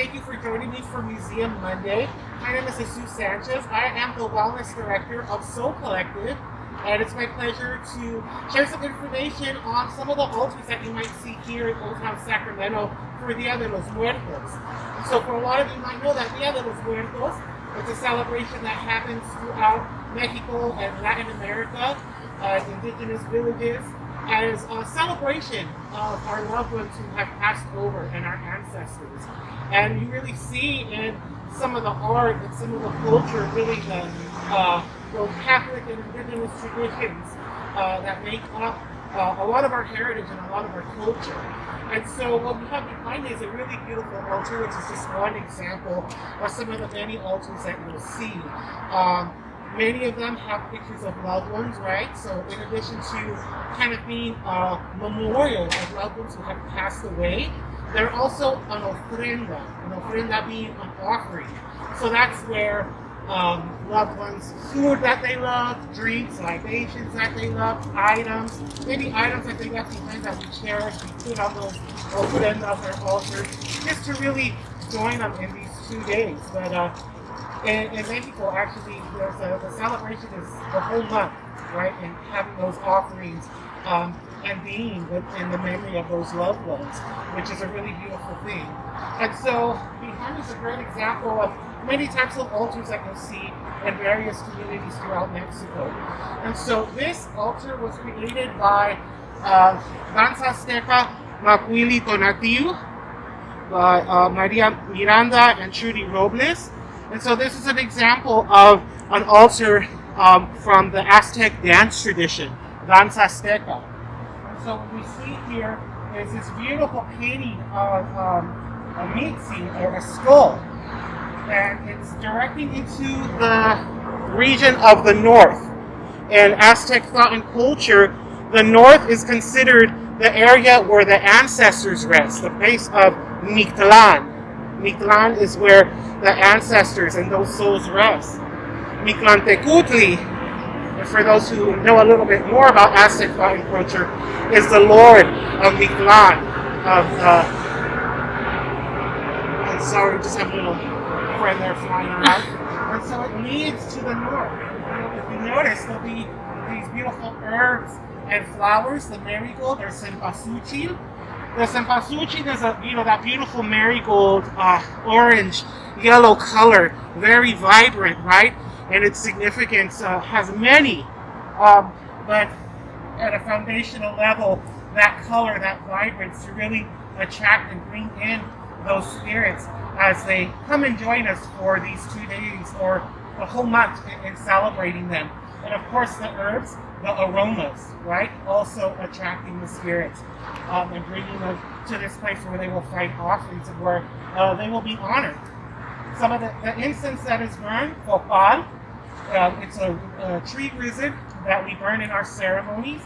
thank you for joining me for Museum Monday. My name is Jesus Sanchez. I am the Wellness Director of Soul Collective, and it's my pleasure to share some information on some of the altars that you might see here in Old Town Sacramento for Dia de los Muertos. So for a lot of you might know that Dia de los Muertos is a celebration that happens throughout Mexico and Latin America, indigenous villages, as a celebration of our loved ones who have passed over and our ancestors. And you really see in some of the art and some of the culture really the both Catholic and indigenous traditions that make up a lot of our heritage and a lot of our culture. And so what we have behind me is a really beautiful altar, which is just one example of some of the many altars that you'll see. Many of them have pictures of loved ones, right? So in addition to kind of being a memorial of loved ones who have passed away, they're also an ofrenda being an offering. So that's where loved ones, food that they love, drinks, libations that they love, items, any items that they left behind that we cherish, we put on those ofrendas or altars, just to really join them in these 2 days. But in Mexico, actually, the celebration is the whole month, right? And having those offerings and being in the memory of those loved ones, which is a really beautiful thing. And so behind us is a great example of many types of altars that you'll see in various communities throughout Mexico. And so this altar was created by Danza Azteca Macuili Tonatiu, by Maria Miranda and Trudy Robles. And so this is an example of an altar from the Aztec dance tradition, Danza Azteca. And so what we see here is this beautiful painting of a meat scene or a skull. And it's directing into the region of the north. In Aztec thought and culture, the north is considered the area where the ancestors rest, the place of Mictlan. Mictlan is where the ancestors and those souls rest. Mictlantecutli, and for those who know a little bit more about Aztec thought and culture, is the Lord of Mictlan. I'm sorry, just have a little friend there flying around. And so it leads to the north. If you notice, there'll be these beautiful herbs and flowers, the marigold, or cempasúchil. The cempasúchil is that beautiful marigold, orange, yellow color, very vibrant, right? And its significance has many, but at a foundational level, that color, that vibrance, to really attract and bring in those spirits as they come and join us for these 2 days or a whole month in celebrating them. And of course the herbs, the aromas, right? Also attracting the spirits and bringing them to this place where they will find offerings and where they will be honored. Some of the incense that is burned, copal, it's a tree resin that we burn in our ceremonies.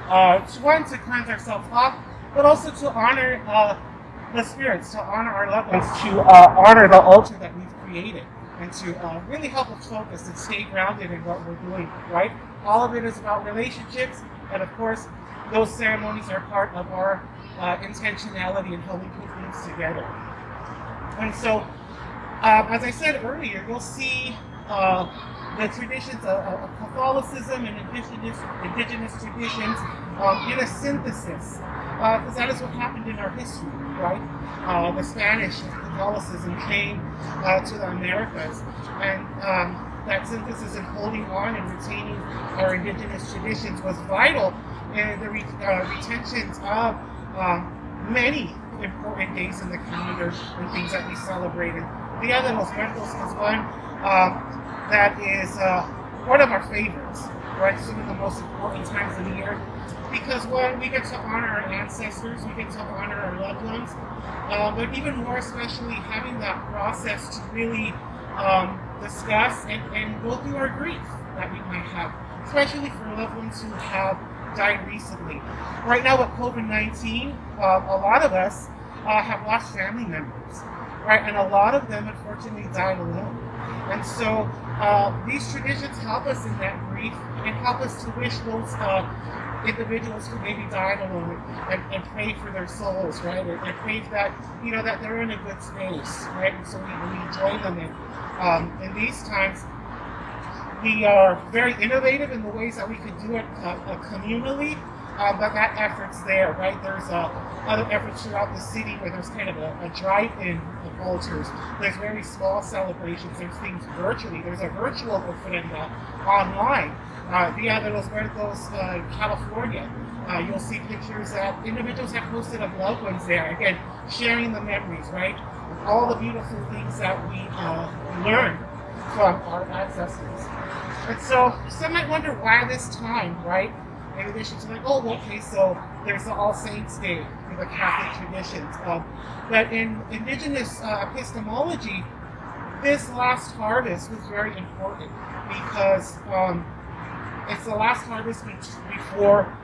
To cleanse ourselves off, but also to honor the spirits, to honor our loved ones, to honor the altar that we've created, and to really help us focus and stay grounded in what we're doing, right? All of it is about relationships, and of course, those ceremonies are part of our intentionality in how we put things together. And so, as I said earlier, you'll see the traditions of Catholicism and indigenous traditions in a synthesis, because that is what happened in our history, right? The Spanish Catholicism came to the Americas, and that synthesis and holding on and retaining our indigenous traditions was vital in the retentions of many important days in the calendar and things that we celebrated. Dia de los Muertos is one that is one of our favorites, right? Some of the most important times of the year, because one, we get to honor our ancestors, we get to honor our loved ones, but even more especially having that process to really discuss and go through our grief that we might have, especially for loved ones who have died recently. Right now with COVID-19, a lot of us have lost family members, right? And a lot of them unfortunately died alone. And so these traditions help us in that grief and help us to wish those individuals who maybe died alone and pray for their souls, right? And pray that, that they're in a good space, right? And so we join them in these times. We are very innovative in the ways that we could do it communally, but that effort's there, right? There's other efforts throughout the city where there's kind of a drive-in of altars. There's very small celebrations. There's things virtually. There's a virtual ofrenda online. Dia de los Muertos, California. You'll see pictures that individuals have posted of loved ones there. Again, sharing the memories, right? All the beautiful things that we learned from our ancestors. And so some might wonder why this time, right? In addition to okay, so there's the All Saints Day for the Catholic traditions. But in indigenous epistemology, this last harvest was very important because it's the last harvest before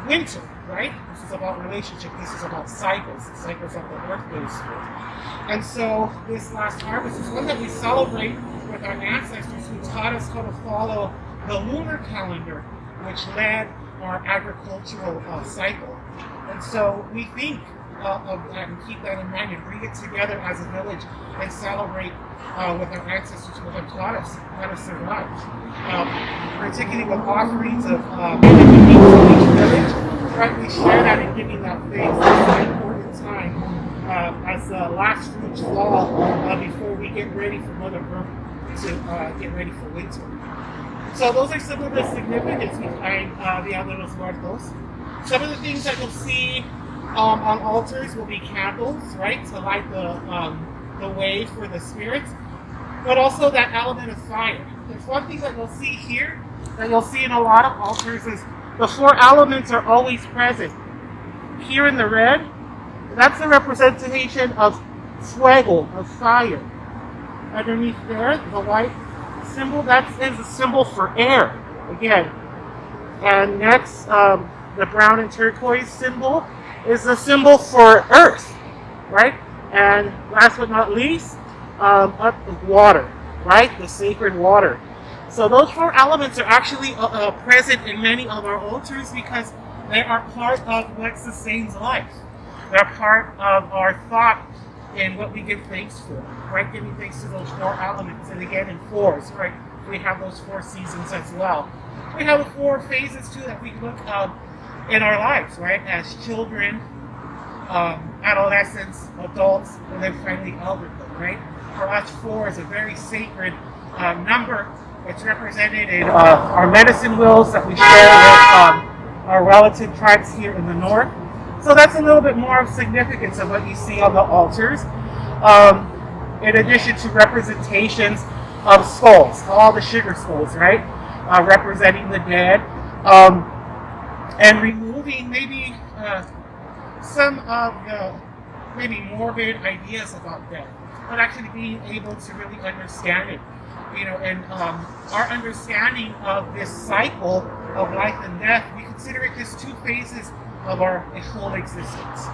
winter, right? This is about relationship. This is about cycles, the cycles of the earth goes through. And so this last harvest is one that we celebrate with our ancestors who taught us how to follow the lunar calendar, which led our agricultural cycle. And so we think of that and keep that in mind and bring it together as a village and celebrate with our ancestors who have taught us how to survive. Particularly with offerings of each village, right? We share that in giving that faith. It's an important time as the last fruits fall before we get ready for Mother Earth to get ready for winter. So those are some of the significance behind Dia de los Muertos. Some of the things that you'll see on altars will be candles, right, to light the way for the spirits, but also that element of fire. There's one thing that you'll see here, that you'll see in a lot of altars, is the four elements are always present. Here in the red, that's a representation of fuego, of fire. Underneath there, the white symbol, that is a symbol for air, again. And next, the brown and turquoise symbol is a symbol for earth, right? And last but not least, water, right? The sacred water. So those four elements are actually present in many of our altars because they are part of what sustains life. They're part of our thought in what we give thanks for, right? Giving thanks to those four elements. And again, in fours, right? We have those four seasons as well. We have the four phases too that we look in our lives, right? As children, adolescents, adults, and then finally elderhood, right? For us, four is a very sacred number. It's represented in our medicine wheels that we share with our relative tribes here in the north. So that's a little bit more of significance of what you see on the altars. In addition to representations of skulls, all the sugar skulls, right? Representing the dead. And removing maybe some of the maybe morbid ideas about death, but actually being able to really understand it. And our understanding of this cycle of life and death, we consider it just two phases of our whole existence.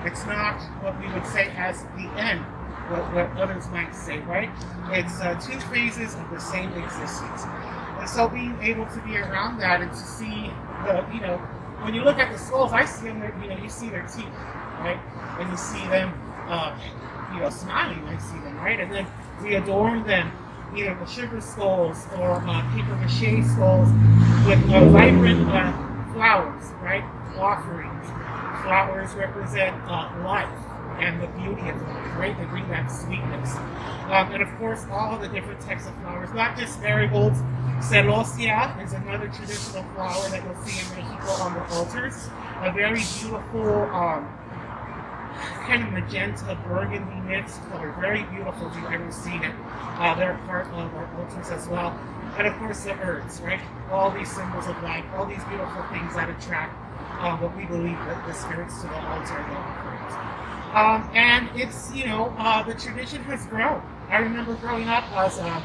It's not what we would say as the end, what others might say, right? It's two phases of the same existence. And so being able to be around that and to see when you look at the skulls, I see them, you see their teeth, right? And you see them, smiling, I see them, right? And then we adorn them, either with sugar skulls or paper mache skulls with vibrant flowers, right? Offerings. Flowers represent life and the beauty of life, right? They bring that sweetness. And of course, all of the different types of flowers, not just marigolds. Celosia is another traditional flower that you'll see in Mexico on the altars. A very beautiful, kind of magenta burgundy mixed color. Very beautiful if you've ever seen it. They're part of our altars as well. And of course, the herbs, right? All these symbols of life, all these beautiful things that attract what we believe that the spirits to the altar and the offerings. And it's, the tradition has grown. I remember growing up as I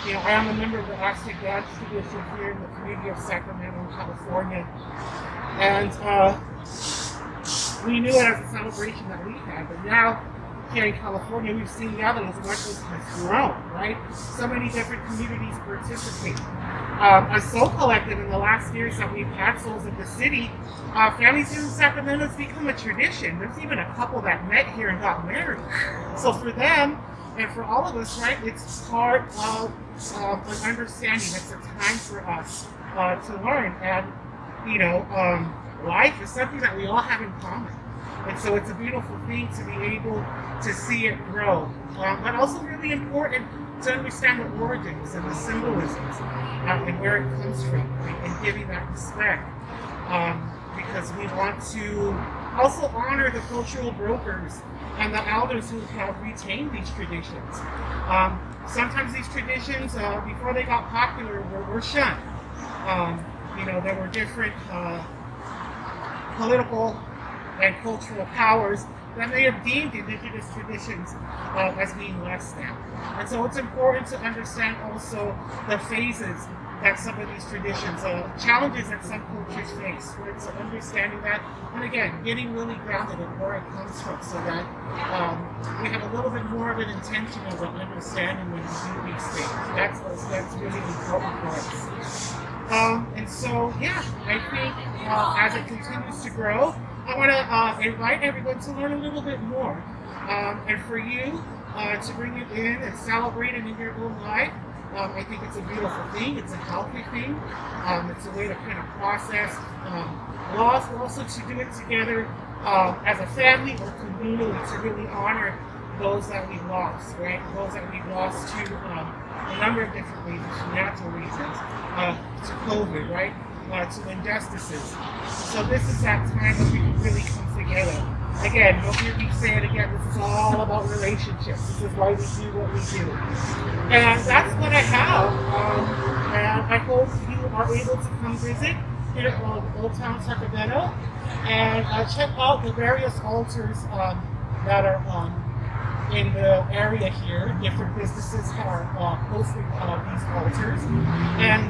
am a member of the Aztec dance tradition here in the community of Sacramento, California. And we knew it as a celebration that we had, but now here in California, we've seen now that Los Muertos has grown, right? So many different communities participate. As Soul Collective, in the last years that we've had Souls of the City, families here in Sacramento has become a tradition. There's even a couple that met here and got married. So for them, and for all of us, right, it's part of an understanding. It's a time for us to learn. And, you know, life is something that we all have in common. And so it's a beautiful thing to be able to see it grow. But also really important to understand the origins and the symbolisms and where it comes from, and giving that respect. Because we want to also honor the cultural brokers and the elders who have retained these traditions. Sometimes these traditions, before they got popular, were shunned. You know, there were different political and cultural powers that may have deemed indigenous traditions as being less than. And so it's important to understand also the phases that some of these traditions, challenges that some cultures face, right? So understanding that, and again, getting really grounded in where it comes from, so that we have a little bit more of an intention of an understanding when we do these things. That's really important for us. And so, yeah, I think as it continues to grow, I want to invite everyone to learn a little bit more, and for you to bring it in and celebrate it in your own life. I think it's a beautiful thing. It's a healthy thing. It's a way to kind of process loss, but also to do it together as a family or community to really honor those that we've lost, right? Those that we've lost to a number of different reasons, natural reasons, to COVID, right? To injustices. So this is that time that we can really come together. Again, you'll hear me say it again, this is all about relationships. This is why we do what we do. And that's what I have. And I hope you are able to come visit here at Old Town Sacramento and check out the various altars that are in the area here. Different businesses are hosting these altars. And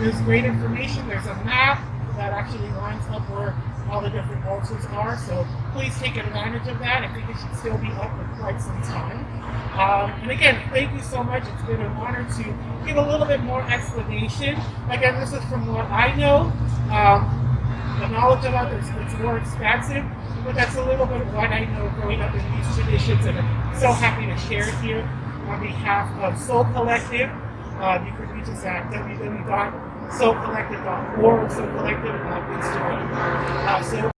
there's great information. There's a map that actually lines up where all the different altars are, so please take advantage of that. I think it should still be up for quite some time. And again, thank you so much. It's been an honor to give a little bit more explanation. Again, this is from what I know. The knowledge of others is more expansive, but that's a little bit of what I know growing up in these traditions, and I'm so happy to share it here on behalf of Soul Collective. You can reach us at www.soulcollective.org, Soul Collective on Instagram. So